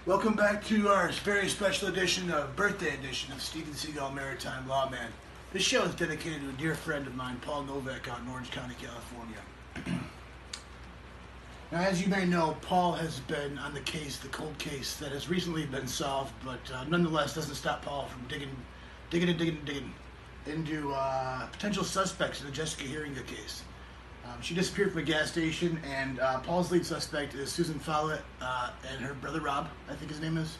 Welcome back to our very special edition of birthday edition of Seagull Maritime Lawman. This show is dedicated to a dear friend of mine, Paul Novak, out in Orange County, California. Now, as you may know, Paul has been on the case, the cold case that has recently been solved, but nonetheless doesn't stop Paul from digging into potential suspects in the Jessica Heeringa case. She disappeared from a gas station, and Paul's lead suspect is Susan Follett and her brother Rob, I think his name is.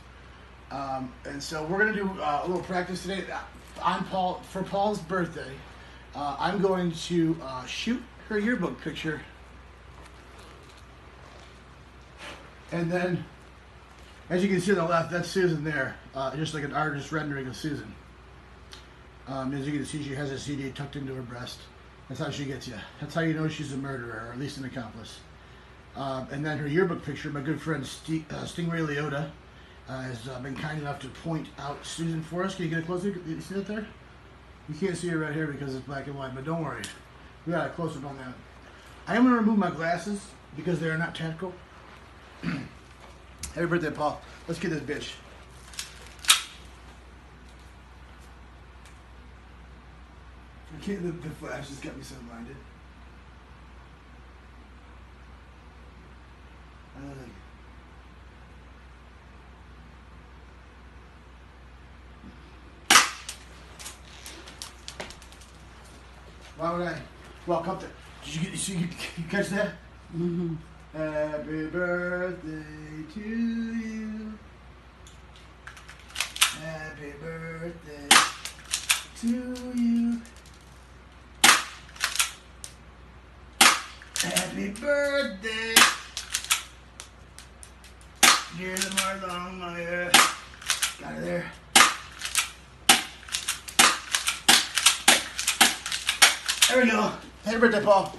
And so we're going to do a little practice today. For Paul's birthday, I'm going to shoot her yearbook picture. And then, as you can see on the left, that's Susan there, just like an artist rendering of Susan. As you can see, she has a CD tucked into her breast. That's how she gets you. That's how you know she's a murderer, or at least an accomplice. And then her yearbook picture, my good friend Stingray Leota has been kind enough to point out Susan for us. Can you get it closer? You see that there? You can't see it right here because it's black and white, but don't worry. We got a close-up on that. I am going to remove my glasses because they are not tactical. Happy birthday, Paul. Let's get this bitch. I can't, the flash just got me so blinded. Why would I? Well, come to. Did you catch that? Mm-hmm. Happy birthday to you. Happy birthday to you. Happy birthday, dear Lamar Longmire. Got it there. There we go. Happy birthday, Paul.